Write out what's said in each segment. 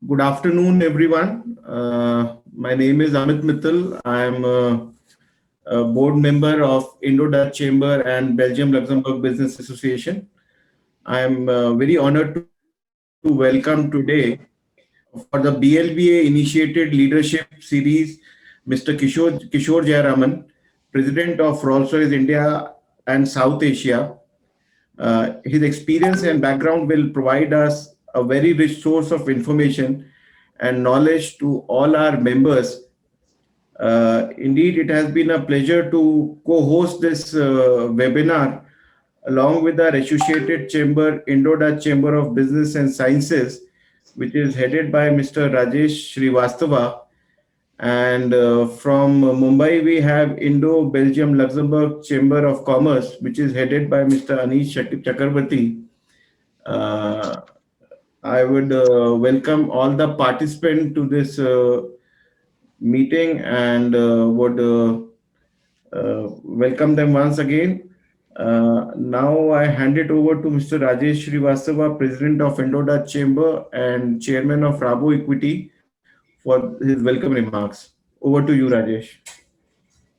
Good afternoon, everyone. My name is Amit Mittal. I am a board member of Indo-Dutch Chamber and Belgium-Luxembourg Business Association. I am very honored to welcome today for the BLBA Initiated Leadership Series Mr. Kishore Jayaraman, President of Rolls-Royce India and South Asia. His experience and background will provide us a very rich source of information and knowledge to all our members. Indeed, it has been a pleasure to co-host this webinar along with our associated chamber, Indo-Dutch Chamber of Business and Sciences, which is headed by Mr. Rajesh Srivastava. And from Mumbai, we have Indo-Belgium Luxembourg Chamber of Commerce, which is headed by Mr. Anish Chakrabarti. Uh, I would welcome all the participants to this meeting and would welcome them once again. Now I hand it over to Mr. Rajesh Srivastava, President of Indo-Dutch Chamber and Chairman of Rabo Equity, for his welcome remarks. Over to you, Rajesh.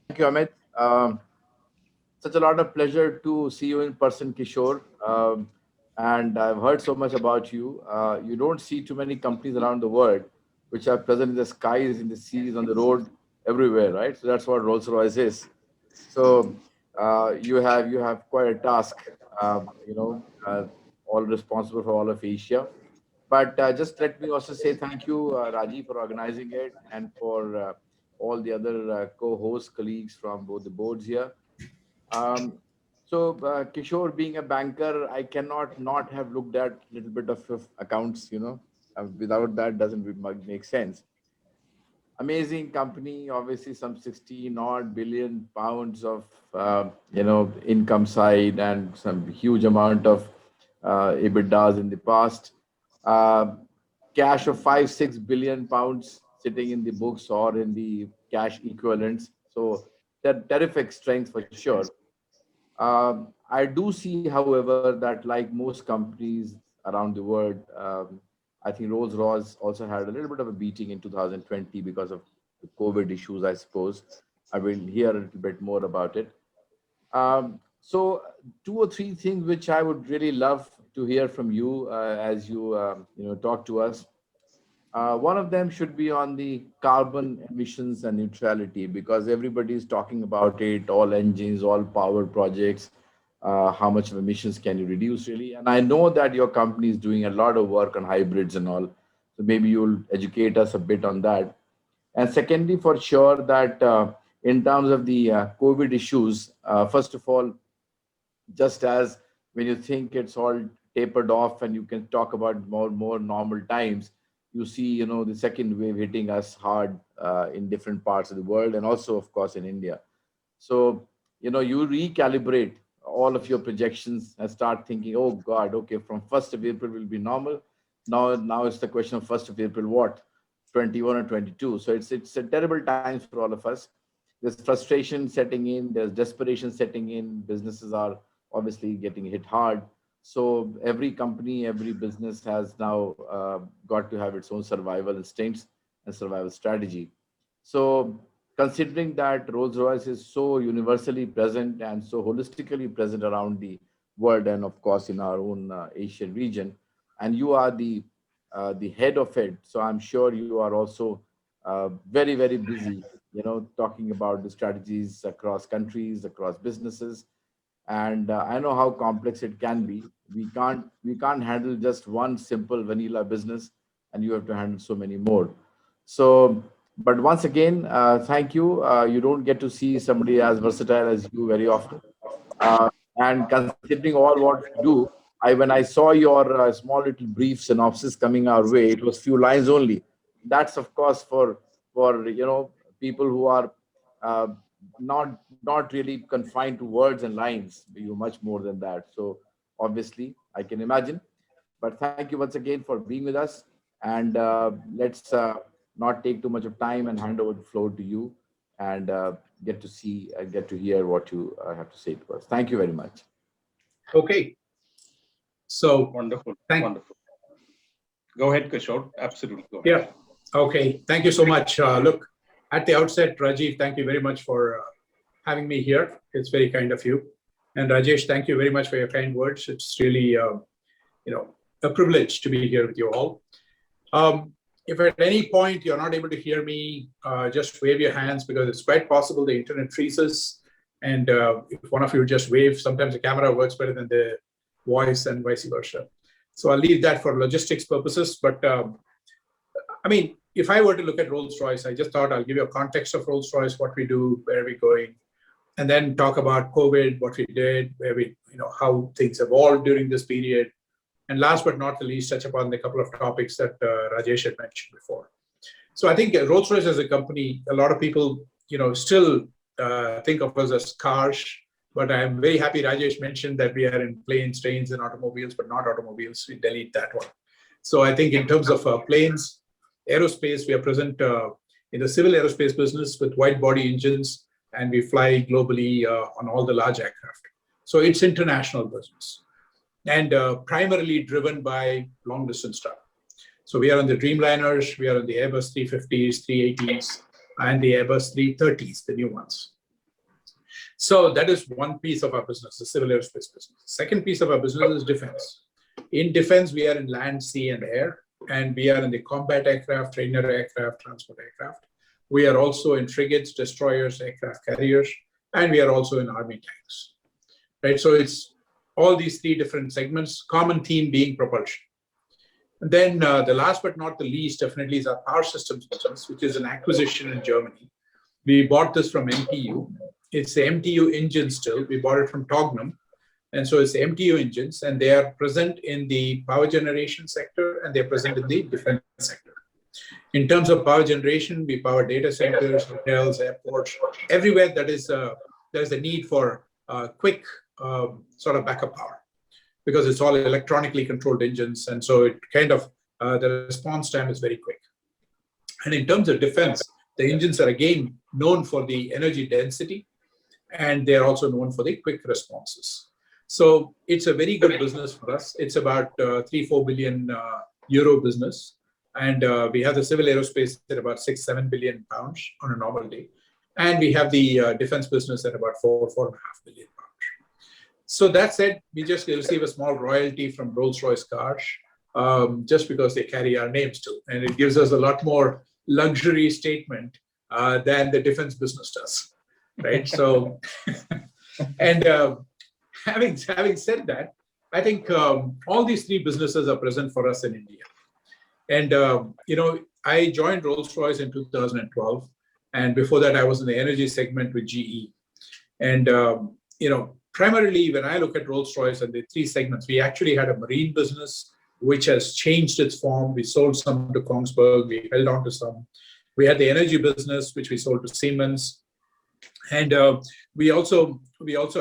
Thank you, Amit. Such a lot of pleasure to see you in person, Kishore. And I've heard so much about you. You don't see too many companies around the world which are present in the skies, in the seas, on the road, everywhere, right? So that's what Rolls-Royce is. So you have quite a task, all responsible for all of Asia. But just let me also say thank you, Raji, for organizing it and for all the other co-host colleagues from both the boards here. Kishore, being a banker, I cannot not have looked at a little bit of accounts, without that doesn't make sense. Amazing company, obviously some 16 odd billion pounds of, income side and some huge amount of EBITDAs in the past. Uh, Cash of 5-6 billion pounds sitting in the books or in the cash equivalents. So terrific strength for sure. I do see, however, that like most companies around the world, I think Rolls-Royce also had a little bit of a beating in 2020 because of the COVID issues, I suppose. I will hear a little bit more about it. So, two or three things which I would really love to hear from you as you talk to us. One of them should be on the carbon emissions and neutrality because everybody is talking about it, all engines, all power projects. How much of emissions can you reduce, really? And I know that your company is doing a lot of work on hybrids and all. So maybe you'll educate us a bit on that. And secondly, for sure, that in terms of the COVID issues, first of all, just as when you think it's all tapered off and you can talk about more normal times, you see the second wave hitting us hard in different parts of the world and also of course in India. So you recalibrate all of your projections and start thinking, oh god, okay, from 1st of April will be normal. Now it's the question of 1st of April what, 21 or 22. So it's a terrible times for all of us. There's frustration setting in, there's desperation setting in, businesses are obviously getting hit hard. So every company, every business has now got to have its own survival instincts and survival strategy. So considering that Rolls-Royce is so universally present and so holistically present around the world and of course in our own Asian region, and you are the head of it, so I'm sure you are also very busy, talking about the strategies across countries, across businesses, and I know how complex it can be. We can't handle just one simple vanilla business, and you have to handle so many more. So, but once again, thank you. You don't get to see somebody as versatile as you very often. Uh, and considering all what you do, when I saw your small little brief synopsis coming our way, it was few lines only. That's of course for people who are uh, not really confined to words and lines. You much more than that. So obviously, I can imagine. But thank you once again for being with us. And let's not take too much of time and hand over the floor to you and get to hear what you have to say to us. Thank you very much. Okay. So Wonderful, thank wonderful. Go ahead, Kishore. Absolutely. Go ahead. Yeah. Okay. Thank you so much. Look, at the outset, Rajiv, thank you very much for having me here. It's very kind of you. And Rajesh, thank you very much for your kind words. It's really, a privilege to be here with you all. If at any point you're not able to hear me, just wave your hands, because it's quite possible the internet freezes. And if one of you just wave, sometimes the camera works better than the voice and vice versa. So I'll leave that for logistics purposes. But if I were to look at Rolls-Royce, I just thought I'll give you a context of Rolls-Royce, what we do, where we're going, and then talk about COVID, what we did, where we, how things evolved during this period. And last but not the least, touch upon the couple of topics that Rajesh had mentioned before. So I think Rolls-Royce as a company, a lot of people, still think of us as cars, but I'm very happy Rajesh mentioned that we are in planes, trains, and automobiles, but not automobiles. We delete that one. So I think in terms of planes, aerospace, we are present in the civil aerospace business with wide body engines, and we fly globally on all the large aircraft. So it's international business, and primarily driven by long distance travel. So we are on the Dreamliners, we are on the Airbus 350s, 380s, and the Airbus 330s, the new ones. So that is one piece of our business, the civil aerospace business. Second piece of our business is defense. In defense, we are in land, sea, and air, and we are in the combat aircraft, trainer aircraft, transport aircraft. We are also in frigates, destroyers, aircraft carriers, and we are also in army tanks. Right? So it's all these three different segments, common theme being propulsion. And then the last but not the least definitely is our power systems business, which is an acquisition in Germany. We bought this from MTU. It's the MTU engine still. We bought it from Tognum. And so it's the MTU engines, and they are present in the power generation sector, and they're present in the defense sector. In terms of power generation, we power data centers, hotels, airports, everywhere that is there's a need for quick sort of backup power, because it's all electronically controlled engines. And so it kind of, the response time is very quick. And in terms of defense, the engines are again known for the energy density, and they're also known for the quick responses. So it's a very good business for us. It's about 3-4 billion euro business. And we have the civil aerospace at about 6-7 billion pounds on a normal day. And we have the defense business at about 4-4.5 billion pounds. So that said, we just receive a small royalty from Rolls-Royce cars, just because they carry our names too. And it gives us a lot more luxury statement than the defense business does, right? So, and having said that, I think all these three businesses are present for us in India. And, I joined Rolls-Royce in 2012. And before that, I was in the energy segment with GE. And, primarily when I look at Rolls-Royce and the three segments, we actually had a marine business, which has changed its form. We sold some to Kongsberg, we held on to some. We had the energy business, which we sold to Siemens. And we also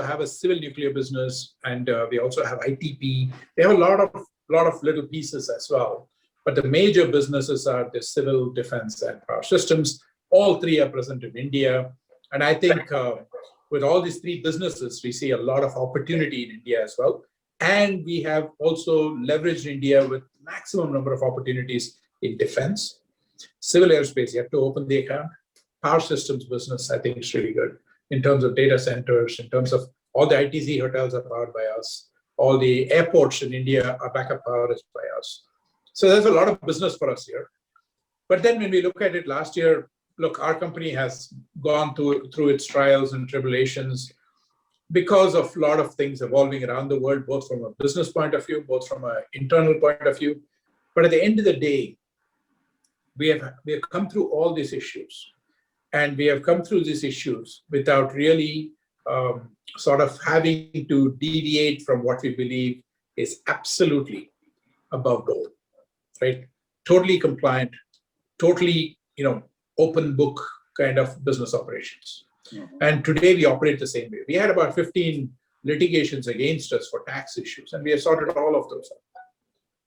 have a civil nuclear business, and we also have ITP. We have a lot of little pieces as well. But the major businesses are the civil, defense, and power systems. All three are present in India. And I think with all these three businesses, we see a lot of opportunity in India as well. And we have also leveraged India with maximum number of opportunities in defense. Civil aerospace, you have to open the account. Power systems business, I think, is really good in terms of data centers, in terms of all the ITC hotels are powered by us. All the airports in India are backup powered by us. So there's a lot of business for us here. But then when we look at it last year, look, our company has gone through its trials and tribulations because of a lot of things evolving around the world, both from a business point of view, both from an internal point of view. But at the end of the day, we have come through all these issues. And we have come through these issues without really sort of having to deviate from what we believe is absolutely above board, right? Totally compliant, totally, open book kind of business operations. Mm-hmm. And today we operate the same way. We had about 15 litigations against us for tax issues, and we have sorted all of those out,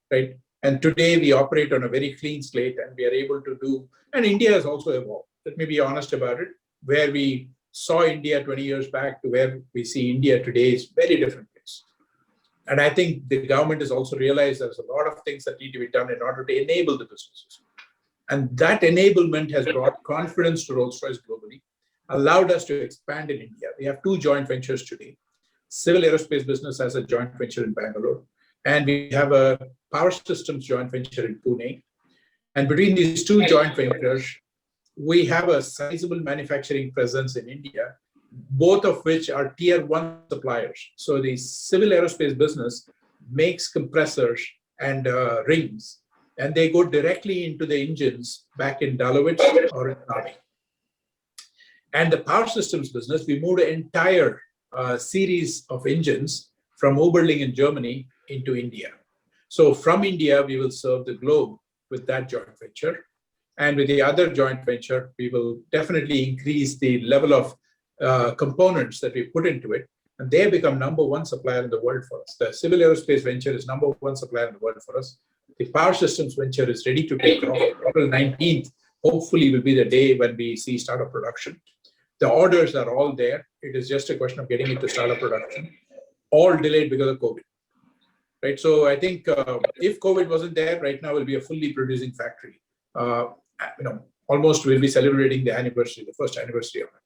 right? And today we operate on a very clean slate, and we are able to do, and India has also evolved. Let me be honest about it. Where we saw India 20 years back to where we see India today is very different place. And I think the government has also realized there's a lot of things that need to be done in order to enable the businesses. And that enablement has brought confidence to Rolls-Royce globally, allowed us to expand in India. We have 2 joint ventures today. Civil aerospace business has a joint venture in Bangalore, and we have a power systems joint venture in Pune. And between these 2 joint ventures, we have a sizable manufacturing presence in India, both of which are tier 1 suppliers. So the civil aerospace business makes compressors and rings, and they go directly into the engines back in Dahlewitz or in Navy. And the power systems business, we moved an entire series of engines from Oberling in Germany into India. So from India, we will serve the globe with that joint venture. And with the other joint venture, we will definitely increase the level of components that we put into it. And they become number 1 supplier in the world for us. The civil aerospace venture is number 1 supplier in the world for us. The power systems venture is ready to take off. April 19th, hopefully, will be the day when we see start of production. The orders are all there. It is just a question of getting it to start up production, all delayed because of COVID. Right. So I think if COVID wasn't there, right now will be a fully producing factory. Almost we'll be celebrating the anniversary, the first anniversary of it.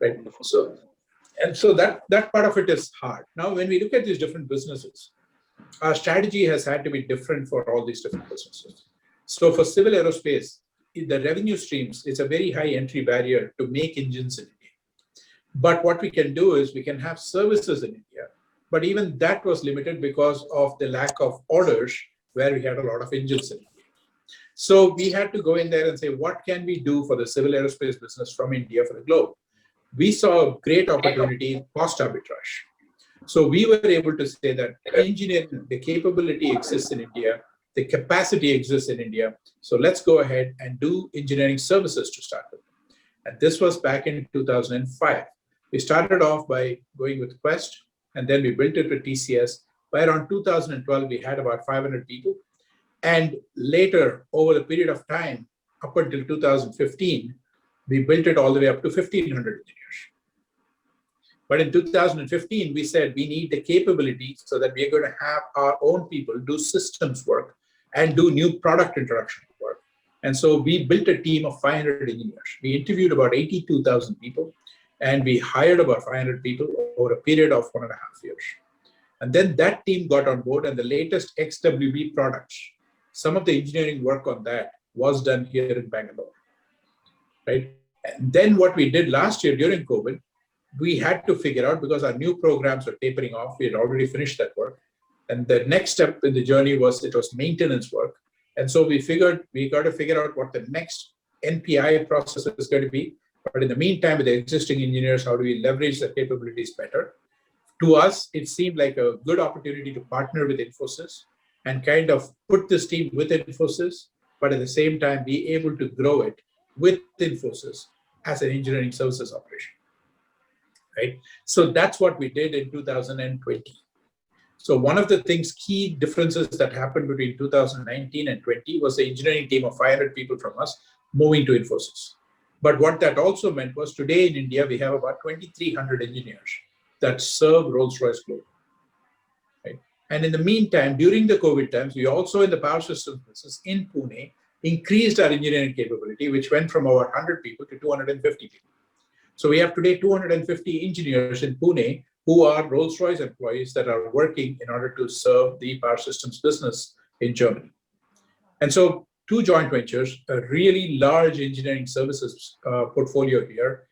Right. So that part of it is hard. Now, when we look at these different businesses, our strategy has had to be different for all these different businesses. So for civil aerospace, the revenue streams, it's a very high entry barrier to make engines in India. But what we can do is we can have services in India. But even that was limited because of the lack of orders where we had a lot of engines in India. So we had to go in there and say, what can we do for the civil aerospace business from India for the globe? We saw a great opportunity in cost arbitrage. So we were able to say that engineering, the capability exists in India, the capacity exists in India. So let's go ahead and do engineering services to start with. And this was back in 2005. We started off by going with Quest, and then we built it with TCS. By around 2012, we had about 500 people. And later, over the period of time, up until 2015, we built it all the way up to 1,500 engineers. But in 2015, we said we need the capability so that we are going to have our own people do systems work and do new product introduction work. And so we built a team of 500 engineers. We interviewed about 82,000 people, and we hired about 500 people over a period of 1.5 years. And then that team got on board, and the latest XWB products, some of the engineering work on that was done here in Bangalore, right? And then what we did last year during COVID, we had to figure out, because our new programs were tapering off, we had already finished that work. And the next step in the journey was, it was maintenance work. And so we figured we got to figure out what the next NPI process is going to be. But in the meantime, with the existing engineers, how do we leverage the capabilities better? To us, it seemed like a good opportunity to partner with Infosys and kind of put this team with Infosys, but at the same time, be able to grow it with Infosys as an engineering services operation. Right? So that's what we did in 2020. So one of the key differences that happened between 2019 and 20 was the engineering team of 500 people from us moving to Infosys. But what that also meant was, today in India, we have about 2,300 engineers that serve Rolls-Royce globally. Right? And in the meantime, during the COVID times, we also in the power systems business in Pune increased our engineering capability, which went from over 100 people to 250 people. So we have today 250 engineers in Pune who are Rolls-Royce employees that are working in order to serve the power systems business in Germany. And so 2 joint ventures, a really large engineering services portfolio here,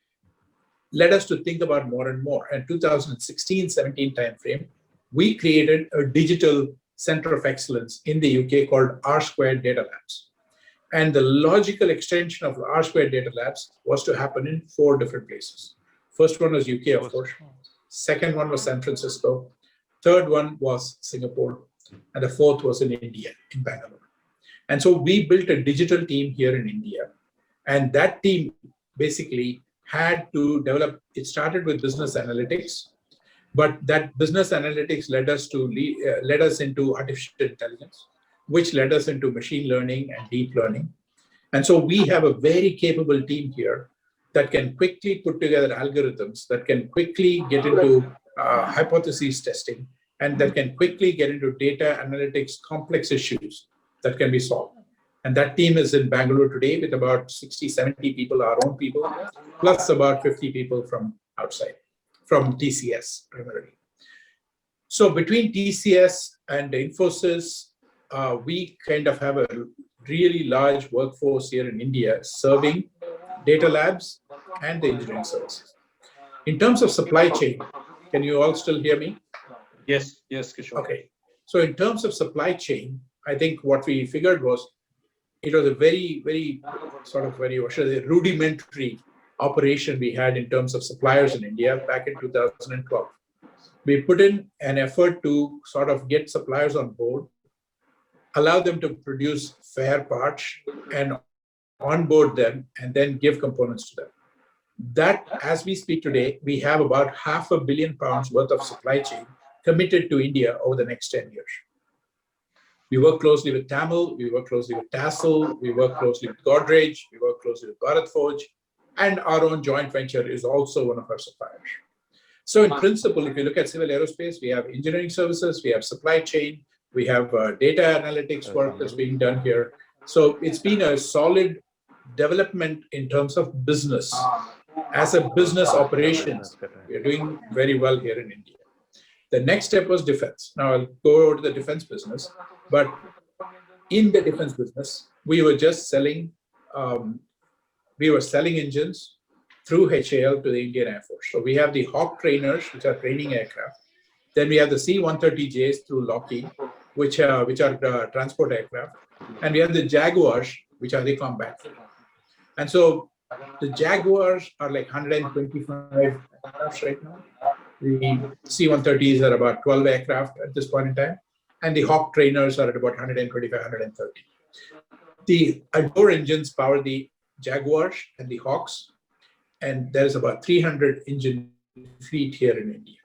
led us to think about more and more. In 2016-17 timeframe, we created a digital center of excellence in the UK called R² Data Labs. And the logical extension of R² Data Labs was to happen in 4 different places. First one was UK, of course. Second one was San Francisco. Third one was Singapore. And the fourth was in India, in Bangalore. And so we built a digital team here in India. And that team basically had to develop, it started with business analytics, but that business analytics led us into artificial intelligence, which led us into machine learning and deep learning. And so we have a very capable team here that can quickly put together algorithms, that can quickly get into hypothesis testing, and that can quickly get into data analytics, complex issues that can be solved. And that team is in Bangalore today with about 60, 70 people, our own people, plus about 50 people from outside, from TCS primarily. So between TCS and Infosys, we kind of have a really large workforce here in India serving data labs and the engineering services. In terms of supply chain, can you all still hear me? Yes, yes, Kishore. Okay. So in terms of supply chain, I think what we figured was it was a very what should I say, rudimentary operation we had in terms of suppliers in India back in 2012. We put in an effort to sort of get suppliers on board, allow them to produce fair parts and onboard them, and then give components to them. That, as we speak today, we have about £500 million worth of supply chain committed to India over the next 10 years. We work closely with Tamil, we work closely with Tassel, we work closely with Godrej, we work closely with Bharat Forge, and our own joint venture is also one of our suppliers. So in principle, if you look at civil aerospace, we have engineering services, we have supply chain, we have data analytics work that's being done here. So it's been a solid development in terms of business. As a business operations, we're doing very well here in India. The next step was defense. Now I'll go over to the defense business, but in the defense business, we were just selling, engines through HAL to the Indian Air Force. So we have the Hawk trainers, which are training aircraft. Then we have the C-130Js through Lockheed, which are transport aircraft. And we have the Jaguars, which are the combat. And so the Jaguars are like 125 aircraft right now. The C-130s are about 12 aircraft at this point in time. And the Hawk trainers are at about 125, 130. The Adore engines power the Jaguars and the Hawks. And there's about 300 engine fleet here in India.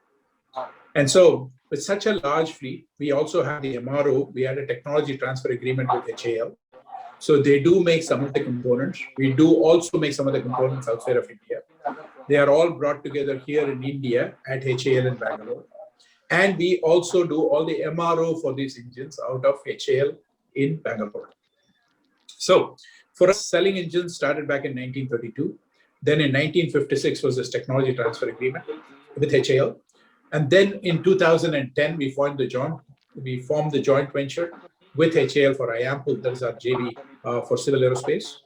And so with such a large fleet, we also have the MRO. We had a technology transfer agreement with HAL. So they do make some of the components. We do also make some of the components outside of India. They are all brought together here in India at HAL in Bangalore. And we also do all the MRO for these engines out of HAL in Bangalore. So for us, selling engines started back in 1932. Then in 1956 was this technology transfer agreement with HAL. And then in 2010, we formed the joint venture with HAL for IAMPL, that is our JV for civil aerospace.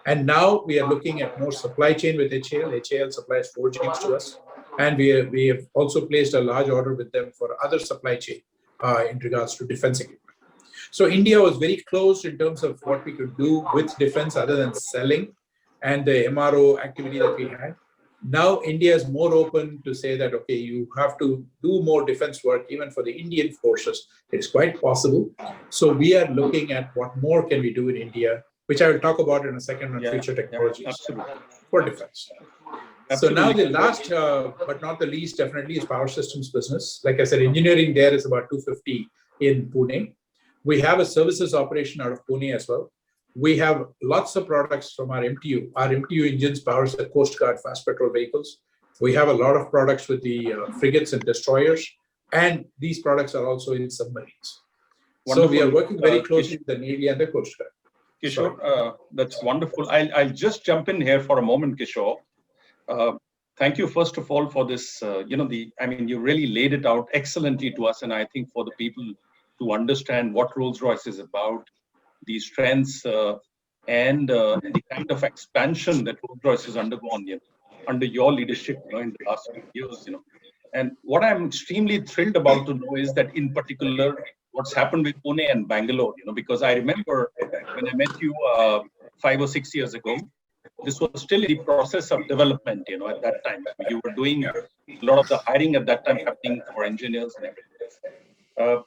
And now we are looking at more supply chain with HAL. HAL supplies forgings to us. And we have also placed a large order with them for other supply chain in regards to defense equipment. So India was very close in terms of what we could do with defense other than selling and the MRO activity that we had. Now India is more open to say that, okay, you have to do more defense work even for the Indian forces. It's quite possible. So we are looking at what more can we do in India, which I will talk about in a second on future technologies for defense. Absolutely. So now the last, but not the least, definitely is power systems business. Like I said, engineering there is about 250 in Pune. We have a services operation out of Pune as well. We have lots of products from our MTU. Our MTU engines powers the Coast Guard fast patrol vehicles. We have a lot of products with the frigates and destroyers, and these products are also in submarines. Wonderful. So we are working very closely with the Navy and the Coast Guard. Kishore, that's wonderful. I'll just jump in here for a moment, Kishore. Thank you, first of all, for this. You really laid it out excellently to us, and I think for the people to understand what Rolls-Royce is about, the strengths and the kind of expansion that Rolls-Royce has undergone under your leadership in the last few years. And what I'm extremely thrilled about to know is that in particular, what's happened with Pune and Bangalore, because I remember when I met you 5 or 6 years ago, this was still in the process of development, at that time. You were doing a lot of the hiring at that time happening for engineers and everything.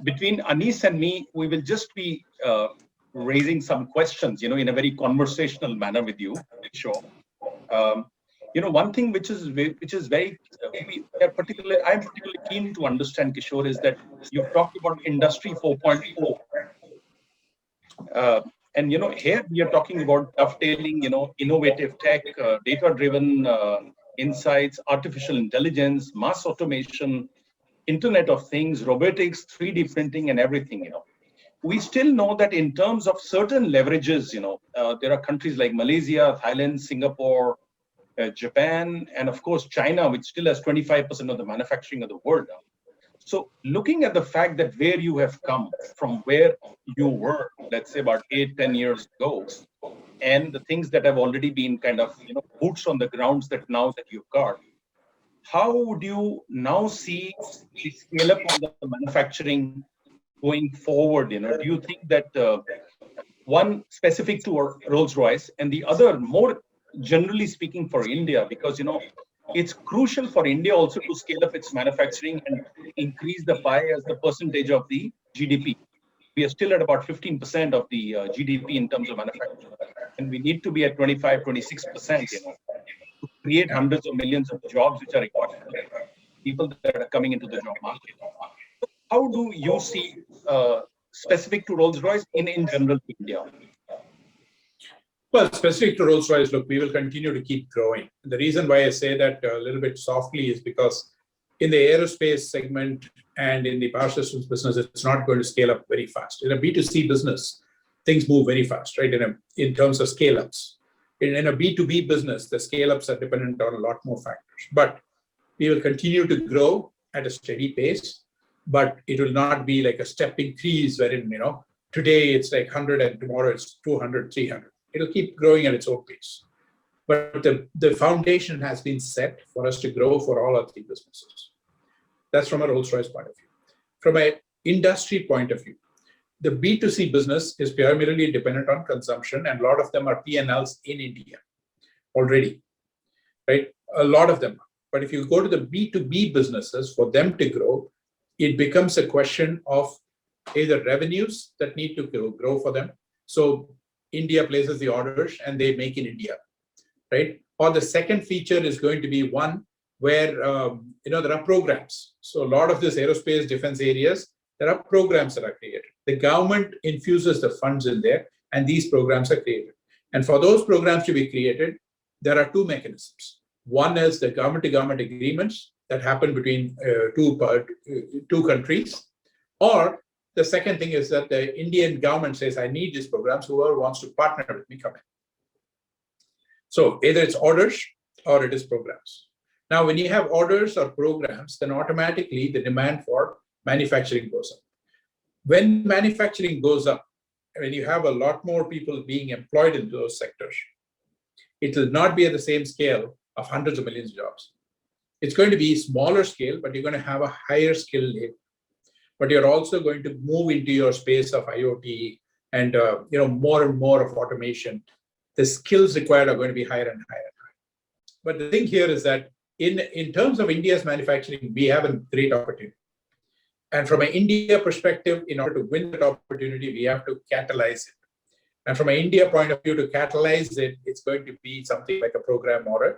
Between Anis and me, we will just be raising some questions, in a very conversational manner with you, sure. One thing which is very, I'm particularly keen to understand, Kishore, is that you've talked about Industry 4.0. And here we are talking about dovetailing, innovative tech, data-driven insights, artificial intelligence, mass automation, Internet of Things, robotics, 3D printing, and everything, we still know that in terms of certain leverages, there are countries like Malaysia, Thailand, Singapore, Japan, and of course, China, which still has 25% of the manufacturing of the world. So looking at the fact that where you have come from, where you were, let's say about 8-10 years ago, and the things that have already been kind of, boots on the grounds that now that you've got, how would you now see the scale up of the manufacturing going forward? Do you think that one specific to Rolls-Royce and the other more generally speaking for India, because it's crucial for India also to scale up its manufacturing and increase the pie as the percentage of the GDP. We are still at about 15% of the GDP in terms of manufacturing, and we need to be at 25-26%, to create hundreds of millions of jobs which are required, people that are coming into the job market. How do you see specific to Rolls-Royce in general to India? Well, specific to Rolls-Royce, look, we will continue to keep growing. The reason why I say that a little bit softly is because in the aerospace segment and in the power systems business, it's not going to scale up very fast. In a B2C business, things move very fast, right? In terms of scale-ups. In a B2B business, the scale-ups are dependent on a lot more factors. But we will continue to grow at a steady pace, but it will not be like a step increase wherein, today it's like 100 and tomorrow it's 200, 300. It'll keep growing at its own pace. But the foundation has been set for us to grow for all our three businesses. That's from a Rolls-Royce point of view. From an industry point of view, the B2C business is primarily dependent on consumption, and a lot of them are P&Ls in India already, right? A lot of them. But if you go to the B2B businesses, for them to grow, it becomes a question of either revenues that need to grow for them. So India places the orders and they make in India, right? Or the second feature is going to be one where there are programs. So a lot of this aerospace defense areas, there are programs that are created. The government infuses the funds in there, and these programs are created. And for those programs to be created, there are two mechanisms. One is the government-to-government agreements that happen between two countries, or the second thing is that the Indian government says, I need these programs, whoever wants to partner with me, come in. So either it's orders or it is programs. Now, when you have orders or programs, then automatically the demand for manufacturing goes up. When manufacturing goes up, when you have a lot more people being employed in those sectors, it will not be at the same scale of hundreds of millions of jobs. It's going to be smaller scale, but you're going to have a higher skill labor. But you're also going to move into your space of IoT and more and more of automation. The skills required are going to be higher and higher and higher. But the thing here is that in terms of India's manufacturing, we have a great opportunity. And from an India perspective, in order to win that opportunity, we have to catalyze it. And from an India point of view, to catalyze it, it's going to be something like a program or a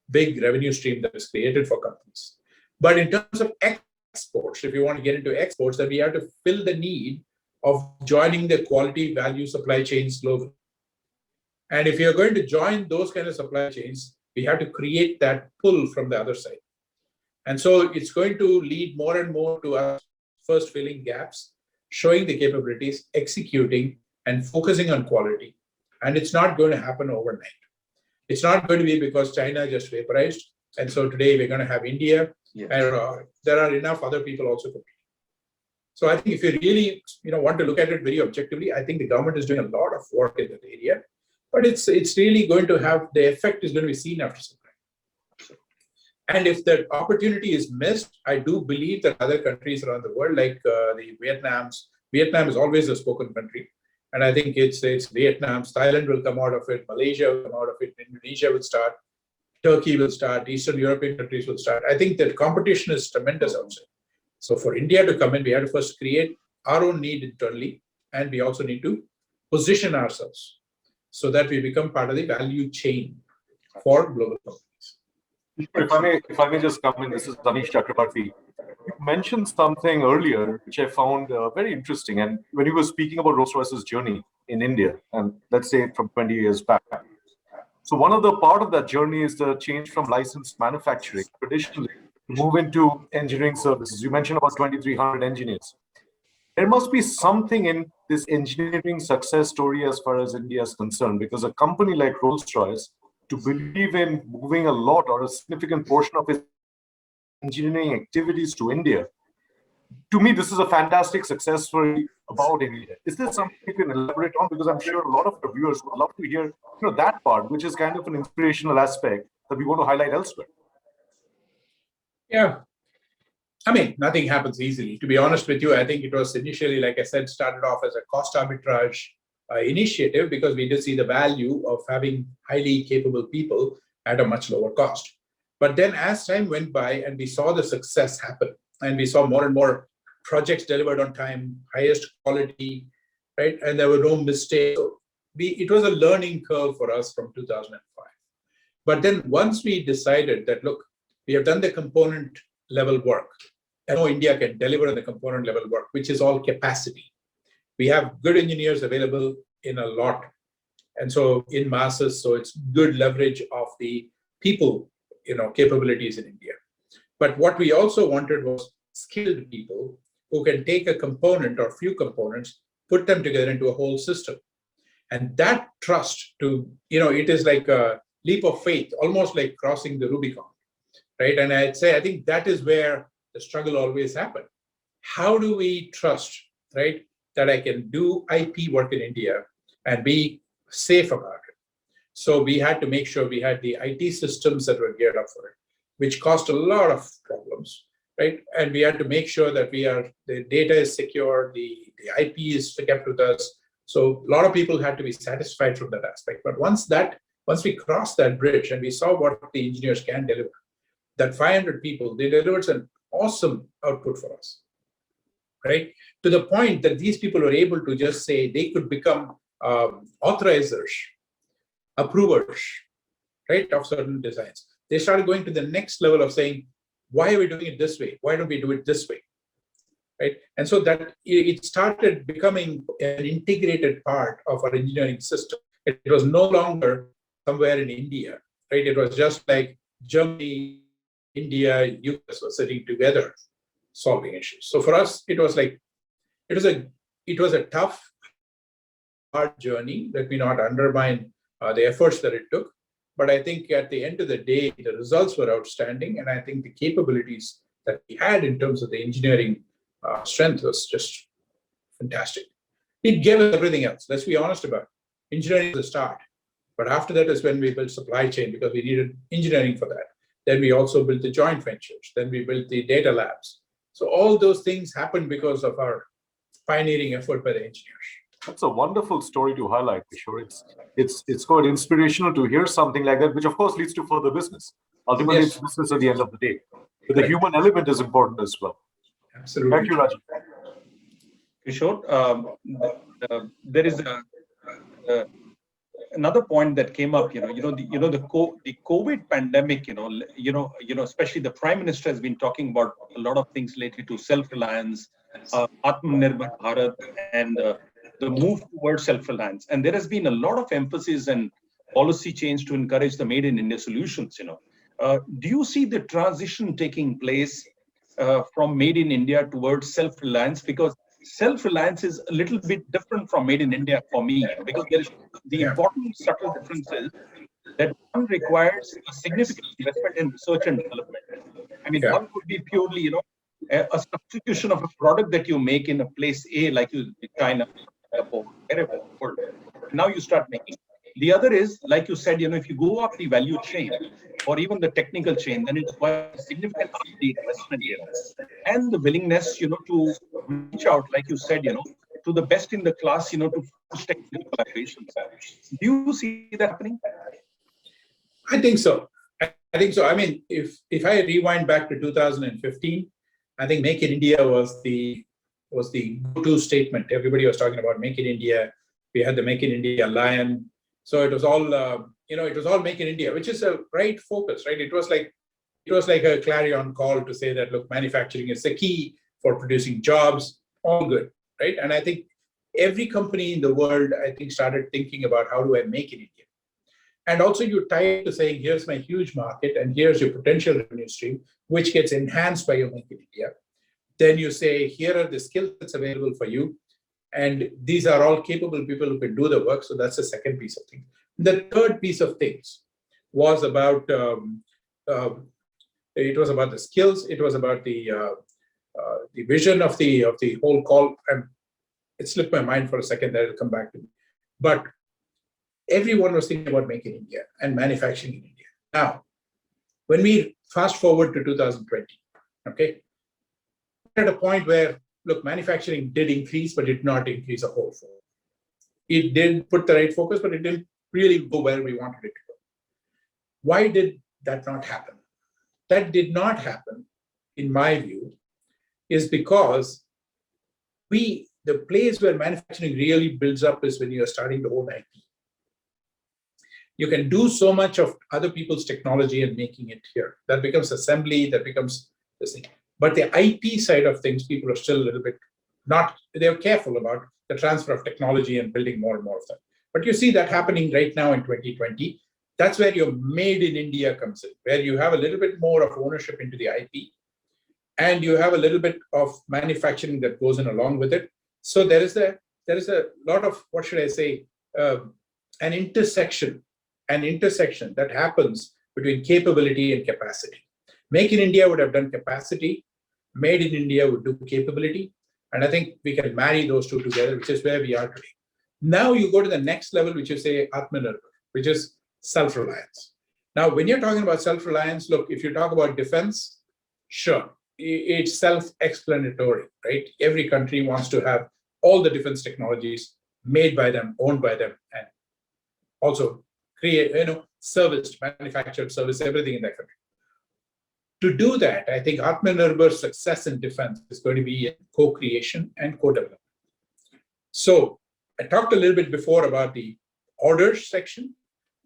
big revenue stream that is created for companies. But in terms of exports, if you want to get into exports, then we have to fill the need of joining the quality value supply chains globally. And if you're going to join those kind of supply chains, we have to create that pull from the other side. And so it's going to lead more and more to us first filling gaps, showing the capabilities, executing, and focusing on quality. And it's not going to happen overnight. It's not going to be because China just vaporized. And so today we're going to have India. Yes. And there are enough other people also competing. So I think if you really want to look at it very objectively, I think the government is doing a lot of work in that area. But it's really going to have, the effect is going to be seen after some time. And if the opportunity is missed, I do believe that other countries around the world, like the Vietnam is always a spoken country. And I think it's Vietnam, Thailand will come out of it, Malaysia will come out of it, Indonesia will start, Turkey will start, Eastern European countries will start. I think that competition is tremendous outside. So for India to come in, we have to first create our own need internally, and we also need to position ourselves so that we become part of the value chain for global companies. If I may just come in, this is Anish Chakrabarti. You mentioned something earlier which I found very interesting. And when you were speaking about Rolls-Royce's journey in India, and let's say from 20 years back. So one of the part of that journey is the change from licensed manufacturing traditionally move into engineering services. You mentioned about 2,300 engineers. There must be something in this engineering success story as far as India is concerned, because a company like Rolls-Royce, to believe in moving a lot or a significant portion of its engineering activities to India, to me, this is a fantastic success story about India. Is this something you can elaborate on? Because I'm sure a lot of the viewers would love to hear, that part, which is kind of an inspirational aspect that we want to highlight elsewhere. Yeah. I mean, nothing happens easily. To be honest with you, I think it was initially, like I said, started off as a cost arbitrage initiative because we did see the value of having highly capable people at a much lower cost. But then as time went by and we saw the success happen, and we saw more and more projects delivered on time, highest quality, right? And there were no mistakes. So it was a learning curve for us from 2005. But then once we decided that, look, we have done the component level work. I know India can deliver on the component level work, which is all capacity. We have good engineers available in a lot. And so in masses, so it's good leverage of the people, capabilities in India. But what we also wanted was skilled people who can take a component or few components, put them together into a whole system. And that trust it is like a leap of faith, almost like crossing the Rubicon, right? And I think that is where the struggle always happened. How do we trust, right, that I can do IP work in India and be safe about it? So we had to make sure we had the IT systems that were geared up for it, which caused a lot of problems, right? And we had to make sure that the data is secure, the IP is kept with us. So a lot of people had to be satisfied from that aspect. But once we crossed that bridge and we saw what the engineers can deliver, that 500 people, they delivered an awesome output for us, right? To the point that these people were able to just say they could become authorizers, approvers, right, of certain designs. They started going to the next level of saying, why are we doing it this way? Why don't we do it this way? Right? And so that it started becoming an integrated part of our engineering system. It was no longer somewhere in India, right? It was just like Germany, India, US were sitting together solving issues. So for us, it was a tough, hard journey. Let me not undermine the efforts that it took. But I think at the end of the day, the results were outstanding. And I think the capabilities that we had in terms of the engineering strength was just fantastic. It gave us everything else. Let's be honest about it. Engineering is the start. But after that is when we built supply chain because we needed engineering for that. Then we also built the joint ventures. Then we built the data labs. So all those things happened because of our pioneering effort by the engineers. That's a wonderful story to highlight, Kishore. It's quite inspirational to hear something like that, which of course leads to further business. Ultimately, Yes. it's business at the end of the day. But the human element is important as well. Absolutely. Thank you, Rajiv. Kishore, there is another point that came up. The COVID pandemic. Especially the Prime Minister has been talking about a lot of things related to self-reliance, Atmanirbhar Bharat, and the move towards self-reliance. And there has been a lot of emphasis and policy change to encourage the Made in India solutions. Do you see the transition taking place from Made in India towards self-reliance? Because self-reliance is a little bit different from Made in India for me, because there is the important subtle difference is that one requires a significant investment in research and development. I mean, one could be purely, a substitution of a product that you make in a place A, like China, Singapore, wherever, world. Now you start making. The other is, like you said, if you go up the value chain or even the technical chain, then it requires significant R&D investment, and the willingness, to reach out, like you said, to the best in the class, to forge technical collaborations. Do you see that happening? I think so. I mean, if I rewind back to 2015, I think Make in India was the go-to statement. Everybody was talking about Make in India. We had the Make in India Lion. So it was all, it was all Make in India, which is a right focus, right? It was like a clarion call to say that, look, manufacturing is the key for producing jobs, all good, right? And I think every company in the world, I think, started thinking about how do I make in India? And also you tie it to saying, here's my huge market and here's your potential revenue stream, which gets enhanced by your Make in India. Then you say, here are the skill sets available for you. And these are all capable people who can do the work. So that's the second piece of things. The third piece of things was about, it was about the skills. It was about the vision of the whole call. And it slipped my mind for a second, that will come back to me. But everyone was thinking about Make in India and manufacturing in India. Now, when we fast forward to 2020, okay, at a point where, look, manufacturing did increase, but did not increase a whole lot. It did put the right focus, but it didn't really go where we wanted it to go. Why did that not happen? That did not happen, in my view, is because the place where manufacturing really builds up is when you're starting to own IP. You can do so much of other people's technology and making it here. That becomes assembly, that becomes this thing. But the IP side of things, people are still a little bit they're careful about the transfer of technology and building more and more of them. But you see that happening right now in 2020. That's where your Made in India comes in, where you have a little bit more of ownership into the IP, and you have a little bit of manufacturing that goes in along with it. So there is a lot of, what should I say, an intersection that happens between capability and capacity. Make in India would have done capacity, Made in India would do capability, and I think we can marry those two together, which is where we are today. Now you go to the next level, which is say Atmanirbhar, which is self-reliance. Now, when you're talking about self-reliance, look, if you talk about defense, sure, it's self-explanatory, right? Every country wants to have all the defense technologies made by them, owned by them, and also create, serviced, manufactured, service, everything in that country. To do that, I think Atmanirbhar's success in defense is going to be in co-creation and co-development. So I talked a little bit before about the orders section.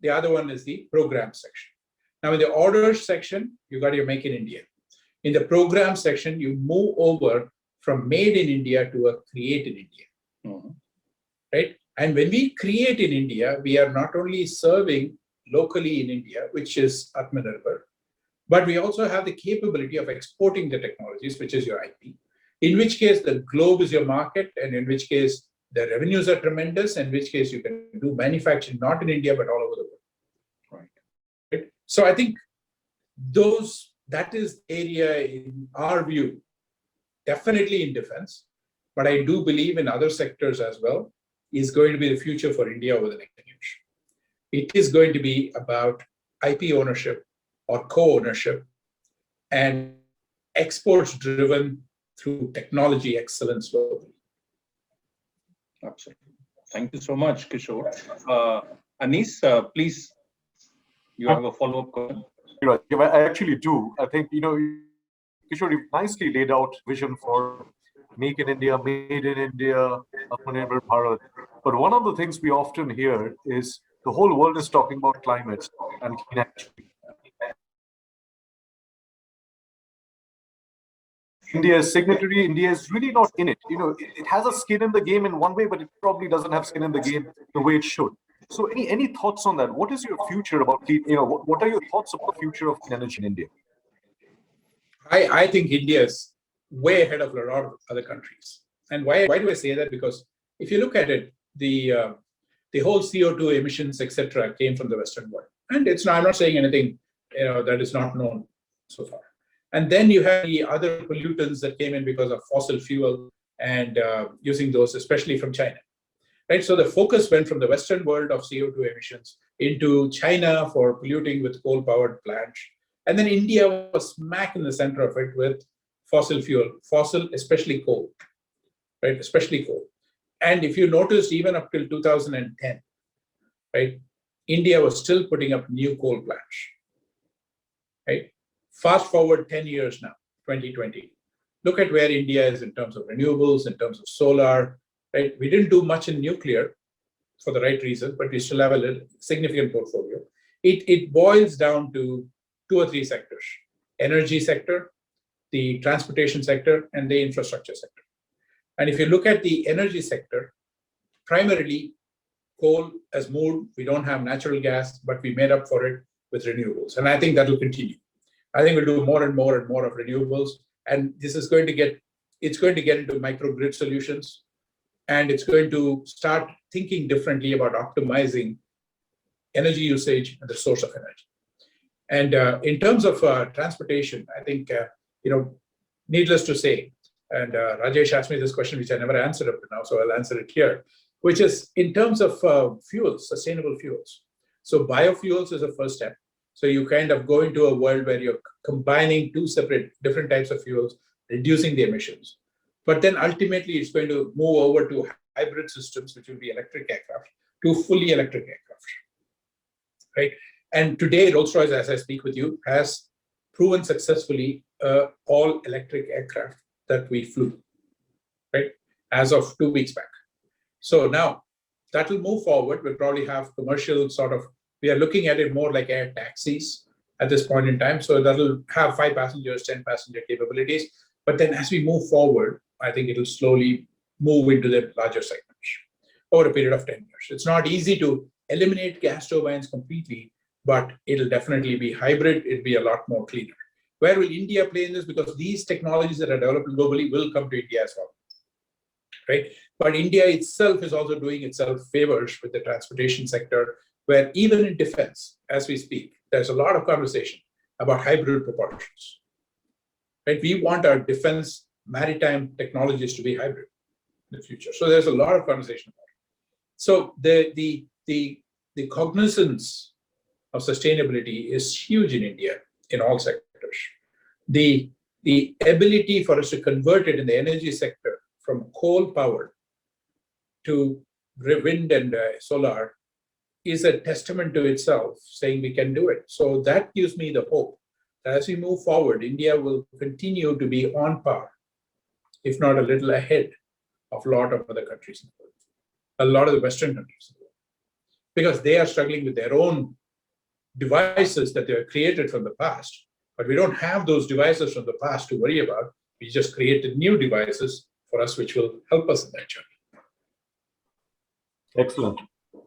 The other one is the program section. Now, in the orders section, you got your Make in India. In the program section, you move over from Made in India to a Create in India, right? And when we create in India, we are not only serving locally in India, which is Atmanirbhar, but we also have the capability of exporting the technologies, which is your IP, in which case the globe is your market, and in which case the revenues are tremendous, in which case you can do manufacturing, not in India, but all over the world. Right? So I think that is the area, in our view, definitely in defense, but I do believe in other sectors as well, is going to be the future for India over the next 10 years. It is going to be about IP ownership or co-ownership and exports driven through technology excellence globally. Absolutely. Thank you so much, Kishore. Anis, please, you have a follow-up question. Right. Yeah, I actually do. I think, Kishore, you nicely laid out vision for Make in India, Made in India, Atmanirbhar Bharat. But one of the things we often hear is the whole world is talking about climate and clean energy. India is signatory. India is really not in it. It has a skin in the game in one way, but it probably doesn't have skin in the game the way it should. So, any thoughts on that? What is your future about clean? What are your thoughts about the future of clean energy in India? I think India is way ahead of a lot of other countries. And why do I say that? Because if you look at it, the whole CO2 emissions, etc., came from the Western world. And I'm not saying anything that is not known so far. And then you have the other pollutants that came in because of fossil fuel and using those, especially from China. Right? So the focus went from the Western world of CO2 emissions into China for polluting with coal-powered plants. And then India was smack in the center of it with fossil fuel, especially coal, right? Especially coal. And if you noticed, even up till 2010, right, India was still putting up new coal plants, right? Fast forward 10 years now, 2020. Look at where India is in terms of renewables, in terms of solar, right? We didn't do much in nuclear for the right reasons, but we still have a significant portfolio. It boils down to 2 or 3 sectors: energy sector, the transportation sector, and the infrastructure sector. And if you look at the energy sector, primarily coal has moved. We don't have natural gas, but we made up for it with renewables. And I think that will continue. I think we'll do more and more and more of renewables. And this is going to get, it's going to get into microgrid solutions. And it's going to start thinking differently about optimizing energy usage and the source of energy. And in terms of transportation, I think, needless to say, and Rajesh asked me this question, which I never answered up to now, so I'll answer it here, which is in terms of fuels, sustainable fuels. So biofuels is a first step. So you kind of go into a world where you're combining two separate different types of fuels, reducing the emissions. But then ultimately it's going to move over to hybrid systems, which will be electric aircraft, to fully electric aircraft, right? And today, Rolls-Royce, as I speak with you, has proven successfully all electric aircraft that we flew, right? As of 2 weeks back. So now that will move forward. We'll probably have commercial sort of, we are looking at it more like air taxis at this point in time. So that'll have 5 passengers, 10 passenger capabilities. But then as we move forward, I think it'll slowly move into the larger segments over a period of 10 years. It's not easy to eliminate gas turbines completely, but it'll definitely be hybrid. It'll be a lot more cleaner. Where will India play in this? Because these technologies that are developed globally will come to India as well, right? But India itself is also doing itself favors with the transportation sector, where even in defense, as we speak, there's a lot of conversation about hybrid propulsions, right? We want our defense maritime technologies to be hybrid in the future. So there's a lot of conversation about it. So the cognizance of sustainability is huge in India in all sectors. The ability for us to convert it in the energy sector from coal powered to wind and solar is a testament to itself, saying we can do it. So that gives me the hope that as we move forward, India will continue to be on par, if not a little ahead of a lot of other countries in the world, a lot of the Western countries in the world, because they are struggling with their own devices that they were created from the past. But we don't have those devices from the past to worry about. We just created new devices for us, which will help us in that journey. Excellent.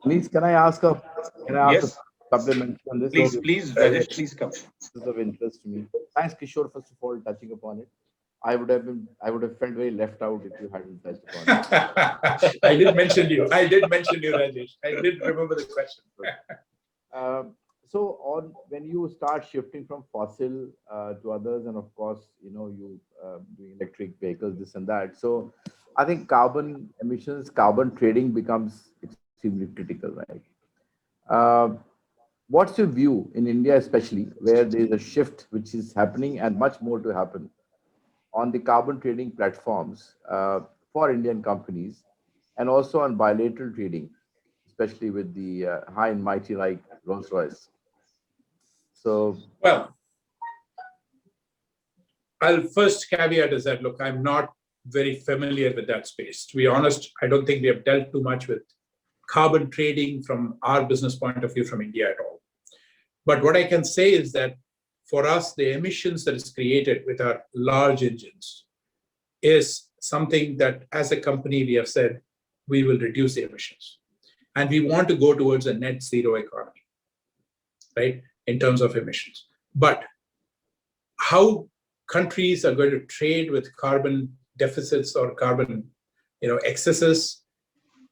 Please, can I ask a Yes. supplement on this? Please, Rajesh, please come. This is of interest to me. Thanks, Kishore, first of all, touching upon it. I would have felt very left out if you hadn't touched upon it. I did mention you, Rajesh. I did remember the question. So when you start shifting from fossil to others, and of course, you doing electric vehicles, this and that. So I think carbon emissions, carbon trading becomes extremely critical, right? What's your view in India, especially where there is a shift which is happening and much more to happen on the carbon trading platforms for Indian companies, and also on bilateral trading, especially with the high and mighty like Rolls-Royce? So, well, I'll first caveat is that, look, I'm not very familiar with that space. To be honest, I don't think we have dealt too much with carbon trading from our business point of view from India at all. But what I can say is that for us, the emissions that is created with our large engines is something that as a company, we have said, we will reduce the emissions. And we want to go towards a net zero economy, right, in terms of emissions. But how countries are going to trade with carbon deficits or carbon excesses,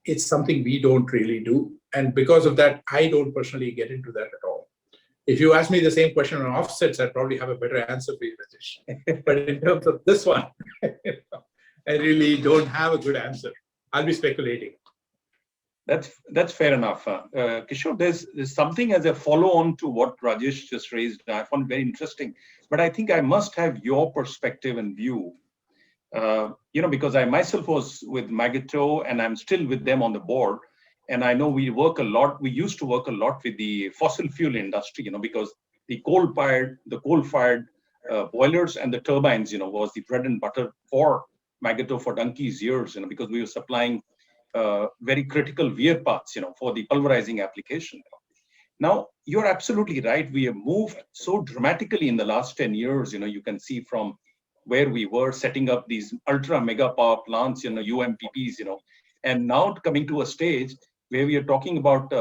it's something we don't really do. And because of that, I don't personally get into that at all. If you ask me the same question on offsets, I'd probably have a better answer for you, Rajesh. But in terms of this one, I really don't have a good answer. I'll be speculating. That's fair enough. Kishore, there's something as a follow-on to what Rajesh just raised. I found very interesting, but I think I must have your perspective and view. Because I myself was with Magneto and I'm still with them on the board. And I know we used to work a lot with the fossil fuel industry, because the coal-fired boilers and the turbines, was the bread and butter for Magneto for donkey's years, because we were supplying very critical wear parts, for the pulverizing application. Now, you're absolutely right. We have moved so dramatically in the last 10 years, you can see from where we were setting up these ultra mega power plants, UMPPs, and now coming to a stage where we are talking about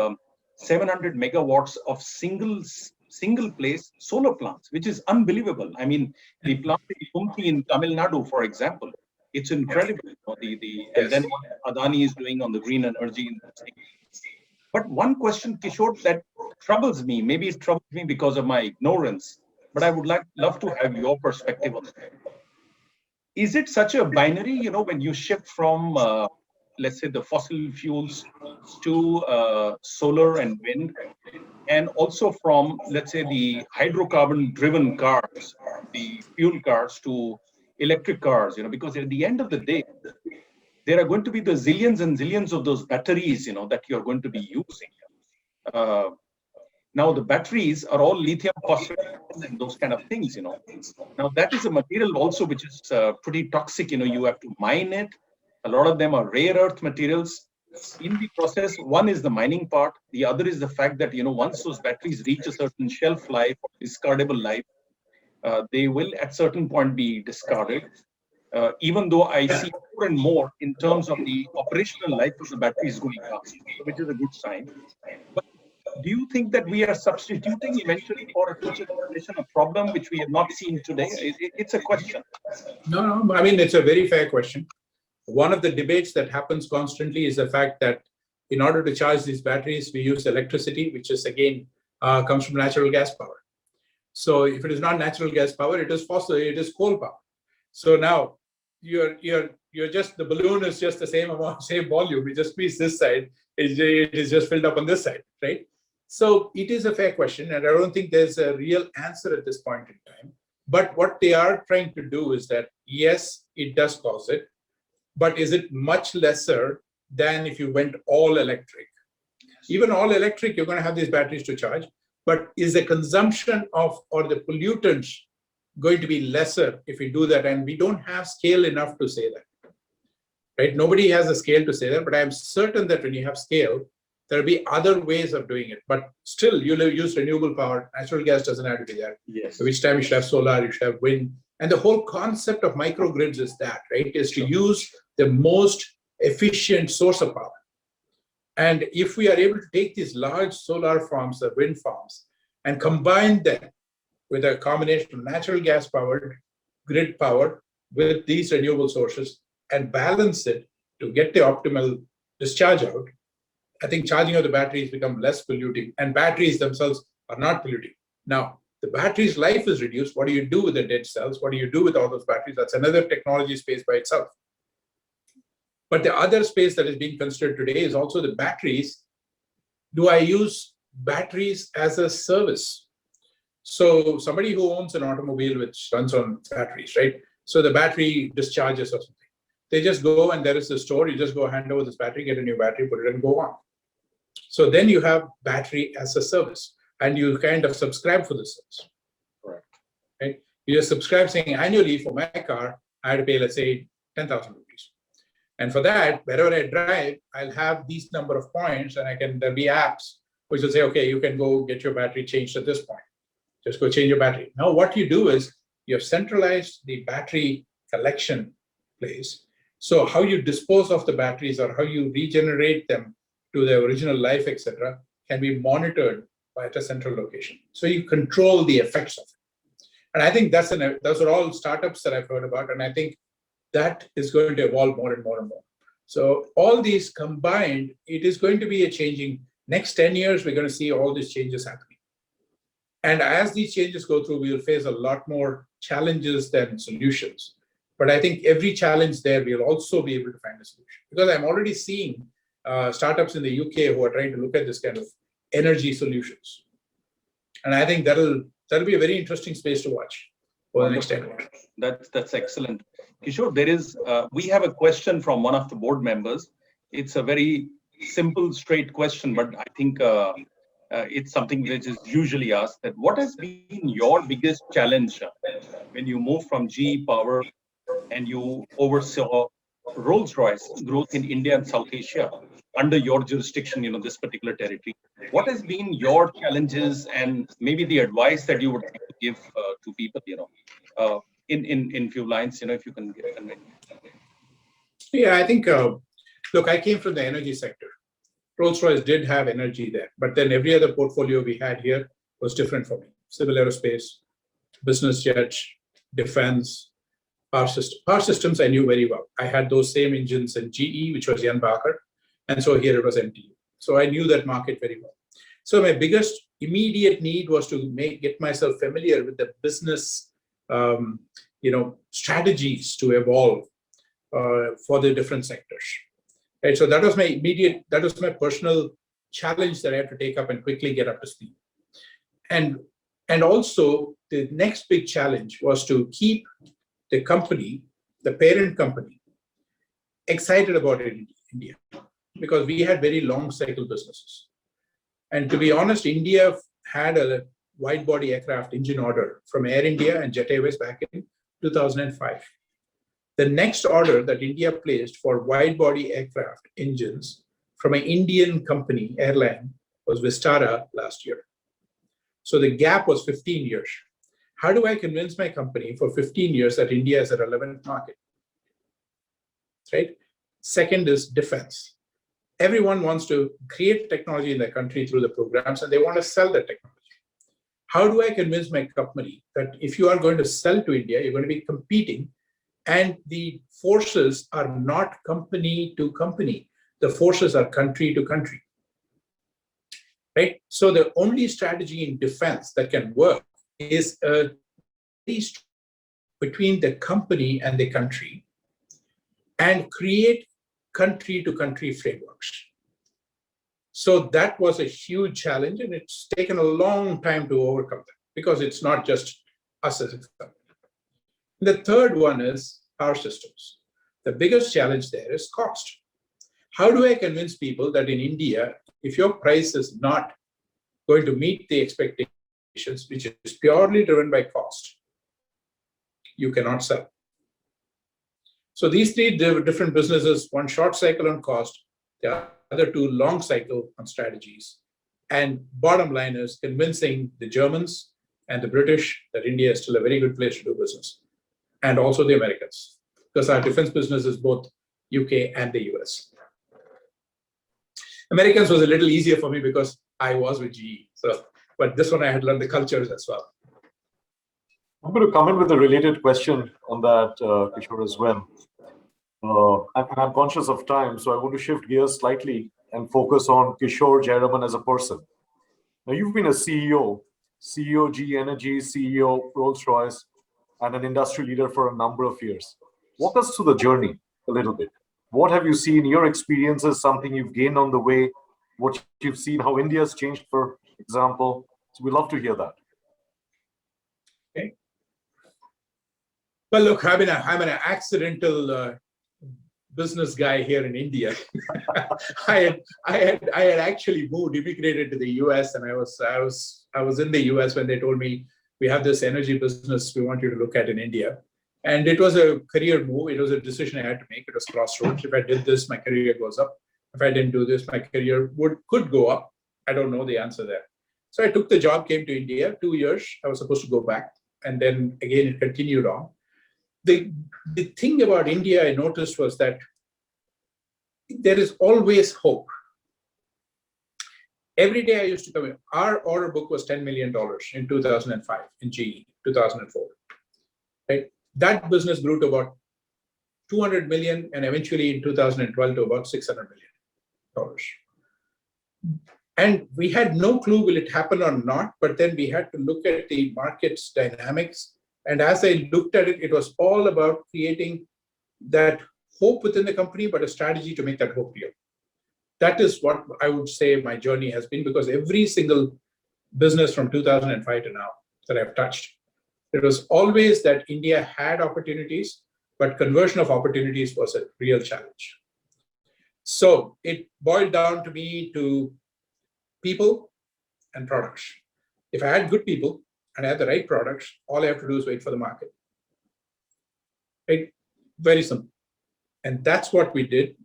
700 megawatts of single place solar plants, which is unbelievable. I mean, the plant in Kumti in Tamil Nadu, for example, it's incredible. You know, and then what Adani is doing on the green energy in the state. But one question, Kishore, that troubles me, maybe it troubles me because of my ignorance, but I would love to have your perspective on it. Is it such a binary, you know, when you shift from, let's say, the fossil fuels to solar and wind, and also from, let's say, the hydrocarbon-driven cars, the fuel cars to electric cars, you know, because at the end of the day, there are going to be the zillions and zillions of those batteries, you know, that you're going to be using. Now the batteries are all lithium phosphate and those kind of things, you know. Now that is a material also which is pretty toxic. You know, you have to mine it. A lot of them are rare earth materials. In the process, one is the mining part. The other is the fact that, you know, once those batteries reach a certain shelf life or discardable life, they will at certain point be discarded. Even though I see more and more in terms of the operational life of the batteries going up, which is a good sign. But do you think that we are substituting eventually for a future generation a problem which we have not seen today? It's a question. No, I mean, it's a very fair question. One of the debates that happens constantly is the fact that in order to charge these batteries, we use electricity, which is again comes from natural gas power. So if it is not natural gas power, it is fossil, it is coal power. So now you're just, the balloon is just the same amount, same volume. We just squeeze this side, it is just filled up on this side, right? So it is a fair question, and I don't think there's a real answer at this point in time. But what they are trying to do is that, yes, it does cause it, but is it much lesser than if you went all electric? Even all electric, you're going to have these batteries to charge, but is the consumption of, or the pollutants going to be lesser if we do that? And we don't have scale enough to say that, right? Nobody has a scale to say that, but I'm certain that when you have scale, there'll be other ways of doing it. But still, you'll use renewable power. Natural gas doesn't have to be there. Yes. So each time you should have solar, you should have wind. And the whole concept of microgrids is that, right? Is to use the most efficient source of power. And if we are able to take these large solar farms or wind farms and combine them with a combination of natural gas powered grid power with these renewable sources and balance it to get the optimal discharge out, I think charging of the batteries become less polluting, and batteries themselves are not polluting. Now, the battery's life is reduced. What do you do with the dead cells? What do you do with all those batteries? That's another technology space by itself. But the other space that is being considered today is also the batteries. Do I use batteries as a service? So somebody who owns an automobile which runs on batteries, right? So the battery discharges or something. They just go and there is a store. You just go hand over this battery, get a new battery, put it and go on. So then you have battery as a service, and you kind of subscribe for the service. Correct. Right? You just subscribe saying annually for my car, I had to pay, let's say, 10,000 rupees. And for that, wherever I drive, I'll have these number of points, and there'll be apps which will say, okay, you can go get your battery changed at this point. Just go change your battery. Now, what you do is you have centralized the battery collection place. So how you dispose of the batteries or how you regenerate them to their original life, etc., can be monitored at a central location. So you control the effects of it. And I think those are all startups that I've heard about. And I think that is going to evolve more and more and more. So all these combined, it is going to be a changing. Next 10 years, we're going to see all these changes happening. And as these changes go through, we will face a lot more challenges than solutions. But I think every challenge there, we'll also be able to find a solution. Because I'm already seeing startups in the UK who are trying to look at this kind of energy solutions. And I think that'll be a very interesting space to watch for the next 10 years. That's excellent. Kishore, we have a question from one of the board members. It's a very simple, straight question, but I think it's something which is usually asked, that what has been your biggest challenge when you moved from GE Power and you oversaw Rolls-Royce growth in India and South Asia under your jurisdiction, this particular territory? What has been your challenges and maybe the advice that you would like to give to people, in few lines, if you can convey? Yeah, I think, look, I came from the energy sector. Rolls-Royce did have energy there, but then every other portfolio we had here was different for me. Civil aerospace, business jets, defense, power systems I knew very well. I had those same engines in GE, which was Jan Barker, and so here it was MTU. So I knew that market very well. So my biggest immediate need was to get myself familiar with the business, strategies to evolve for the different sectors. Right. So that was my personal challenge that I had to take up and quickly get up to speed. And also the next big challenge was to keep the company, the parent company, excited about it in India, because we had very long cycle businesses. And to be honest, India had a wide body aircraft engine order from Air India and Jet Airways back in 2005. The next order that India placed for wide body aircraft engines from an Indian company, airline, was Vistara last year. So the gap was 15 years. How do I convince my company for 15 years that India is a relevant market? Right? Second is defense. Everyone wants to create technology in their country through the programs, and they want to sell that technology. How do I convince my company that if you are going to sell to India, you're going to be competing, and the forces are not company to company. The forces are country to country. Right? So the only strategy in defense that can work is a between the company and the country, and create country to country frameworks. So that was a huge challenge, and it's taken a long time to overcome that, because it's not just us as a company. The third one is power systems. The biggest challenge there is cost. How do I convince people that in India, if your price is not going to meet the expectations, which is purely driven by cost, you cannot sell? So these three different businesses, one short cycle on cost, the other two long cycle on strategies. And bottom line is convincing the Germans and the British that India is still a very good place to do business. And also the Americans, because our defense business is both UK and the US. Americans was a little easier for me because I was with GE. So, but this one I had learned the cultures as well. I'm going to come in with a related question on that, Kishore, as well. I'm conscious of time, so I want to shift gears slightly and focus on Kishore Jayaraman as a person. Now, you've been a CEO GE Energy, CEO Rolls-Royce, and an industry leader for a number of years. Walk us through the journey a little bit. What have you seen? Your experiences, something you've gained on the way, what you've seen, how India's changed, for example. So we'd love to hear that. Okay. Well, look, I'm an accidental business guy here in India. I had actually immigrated to the US, and I was in the US when they told me, we have this energy business we want you to look at in India. And it was a career move. It was a decision I had to make. It was crossroads. If I did this, my career goes up. If I didn't do this, my career could go up. I don't know the answer there. So I took the job, came to India, 2 years. I was supposed to go back. And then again, it continued on. The thing about India I noticed was that there is always hope. Every day I used to come in. Our order book was $10 million in 2005 in GE, 2004. Right? That business grew to about 200 million, and eventually in 2012 to about $600 million. And we had no clue will it happen or not, but then we had to look at the market's dynamics. And as I looked at it, it was all about creating that hope within the company, but a strategy to make that hope real. That is what I would say my journey has been, because every single business from 2005 to now that I've touched, it was always that India had opportunities, but conversion of opportunities was a real challenge. So it boiled down to me to people and products. If I had good people and I had the right products, all I have to do is wait for the market. Right? Very simple. And that's what we did.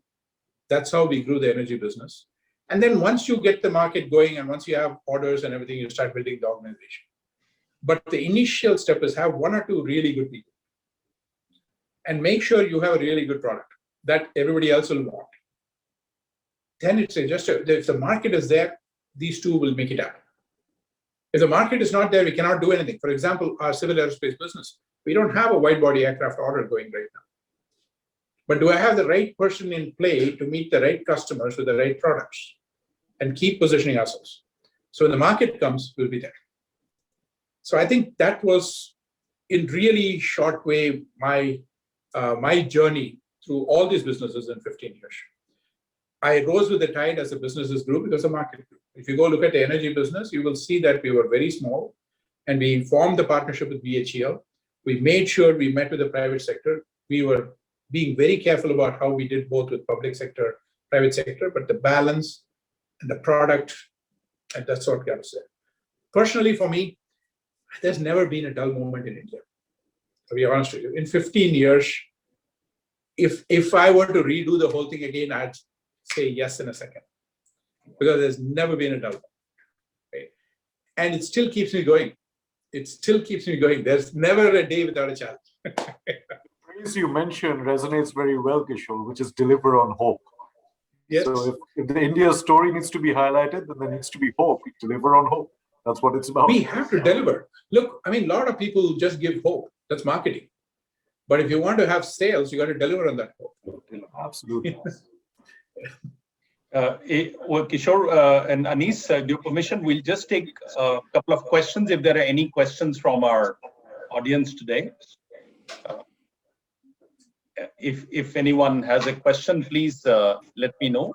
That's how we grew the energy business. And then once you get the market going and once you have orders and everything, you start building the organization. But the initial step is have one or two really good people. And make sure you have a really good product that everybody else will want. then it's just if the market is there, these two will make it happen. If the market is not there, we cannot do anything. For example, our civil aerospace business, we don't have a wide body aircraft order going right now. But do I have the right person in play to meet the right customers with the right products and keep positioning ourselves? So when the market comes, we'll be there. So I think that was, in really short way, my journey through all these businesses in 15 years. I rose with the tide as the businesses grew because the market grew. If you go look at the energy business, you will see that we were very small and we formed the partnership with BHEL. We made sure we met with the private sector. We were being very careful about how we did both with public sector, private sector, but the balance and the product, and that's what I would say. Personally, for me, there's never been a dull moment in India. To be honest with you, in 15 years, if I were to redo the whole thing again, I'd say yes in a second, because there's never been a dull moment. Right? And it still keeps me going. It still keeps me going. There's never a day without a challenge. Phrase you mentioned resonates very well, Kishore, which is deliver on hope. Yes. So if the India story needs to be highlighted, then there needs to be hope. Deliver on hope. That's what it's about. We have to deliver. Look, I mean, a lot of people just give hope. That's marketing. But if you want to have sales, you got to deliver on that hope. Absolutely. Kishore and Anis, with your permission, we'll just take a couple of questions if there are any questions from our audience today. If anyone has a question, please let me know.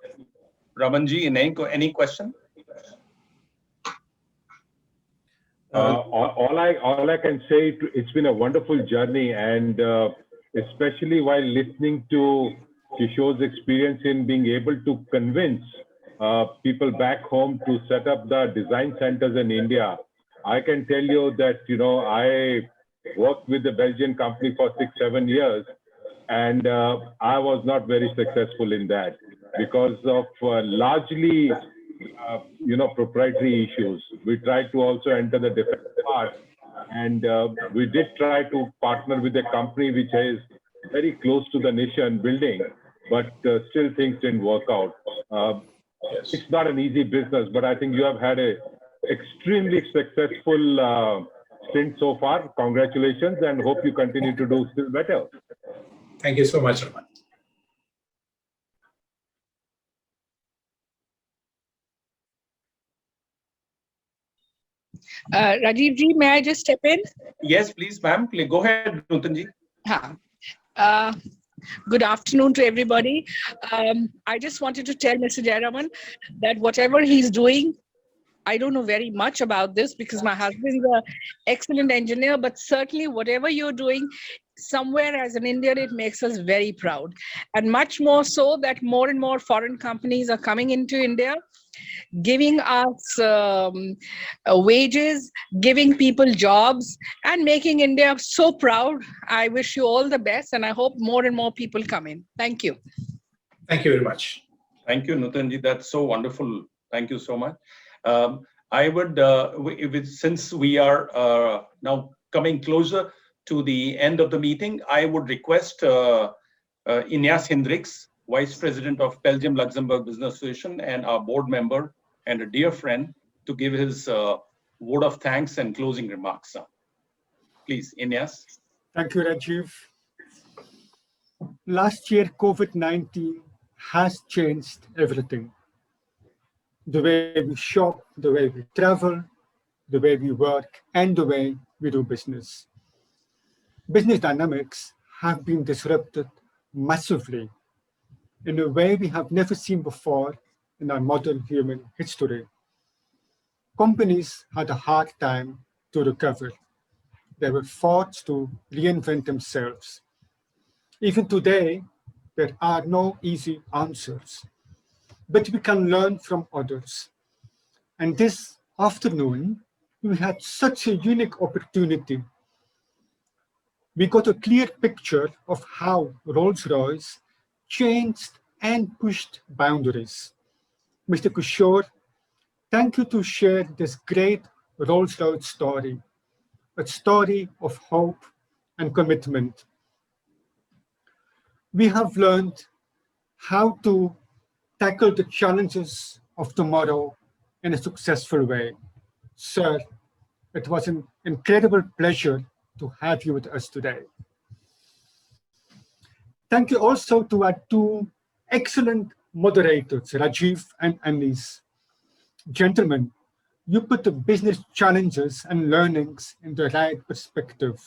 Ramanji, any question? All I can say, it's been a wonderful journey, and especially while listening to Kishore's experience in being able to convince people back home to set up the design centers in India. I can tell you that, I worked with the Belgian company for 6-7 years, and I was not very successful in that because of largely proprietary issues. We tried to also enter the defense part, and we did try to partner with a company which is very close to the nation building, but still things didn't work out. Yes. It's not an easy business, but I think you have had a extremely successful stint so far. Congratulations, and hope you continue to do still better. Thank you so much, Raman. Rajiv ji, may I just step in? Yes, please, ma'am. Go ahead, Nutanji. Good afternoon to everybody. I just wanted to tell Mr. Jayaraman that whatever he's doing, I don't know very much about this because my husband is an excellent engineer, but certainly whatever you're doing, somewhere as an Indian, it makes us very proud. And much more so that more and more foreign companies are coming into India, giving us wages, giving people jobs, and making India so proud. I wish you all the best, and I hope more and more people come in. Thank you. Thank you very much. Thank you, Nutanji. That's so wonderful. Thank you so much. I would, since we are now coming closer to the end of the meeting, I would request Inyas Hendricks, Vice President of Belgium-Luxembourg Business Association and our board member and a dear friend, to give his word of thanks and closing remarks. Please, Inyas. Thank you, Rajiv. Last year, COVID-19 has changed everything. The way we shop, the way we travel, the way we work, and the way we do business. Business dynamics have been disrupted massively in a way we have never seen before in our modern human history. Companies had a hard time to recover. They were forced to reinvent themselves. Even today, there are no easy answers, but we can learn from others. And this afternoon, we had such a unique opportunity. We got a clear picture of how Rolls-Royce changed and pushed boundaries. Mr. Kishore, thank you to share this great Rolls-Royce story, a story of hope and commitment. We have learned how to tackle the challenges of tomorrow in a successful way. Sir, it was an incredible pleasure to have you with us today. Thank you also to our two excellent moderators, Rajiv and Anis. Gentlemen, you put the business challenges and learnings in the right perspective.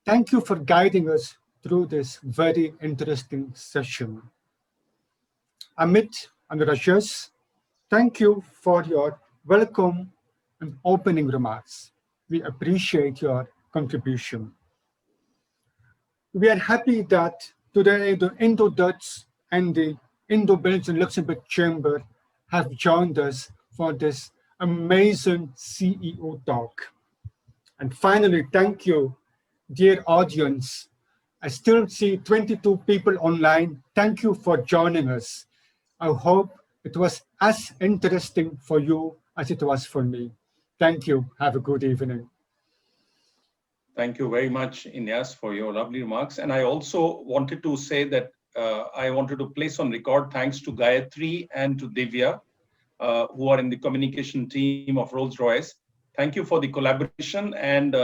Thank you for guiding us through this very interesting session. Amit and Rajesh, thank you for your welcome and opening remarks. We appreciate your contribution. We are happy that today the Indo-Dutch and the Indo-Belgian Luxembourg Chamber have joined us for this amazing CEO talk. And finally, thank you, dear audience. I still see 22 people online. Thank you for joining us. I hope it was as interesting for you as it was for me. Thank you. Have a good evening. Thank you very much, Inyas, for your lovely remarks. And I also wanted to say that I wanted to place on record thanks to Gayatri and to Divya, who are in the communication team of Rolls-Royce. Thank you for the collaboration and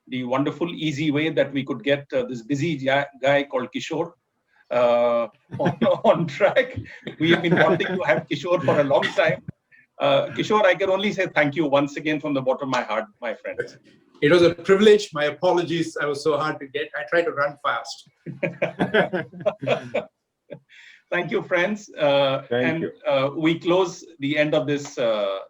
the wonderful, easy way that we could get this busy guy called Kishore on track. We have been wanting to have Kishore for a long time. Kishore, I can only say thank you once again from the bottom of my heart, my friends. It was a privilege. My apologies. I was so hard to get. I tried to run fast. Thank you, friends. Thank you. We close the end of this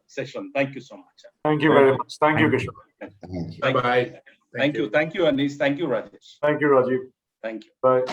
session. Thank you so much. Thank you very much. Thank you, Kishore. Bye-bye. Thank you. Thank you, Anis. Thank you, Rajesh. Thank you, Rajiv. Thank you. Bye.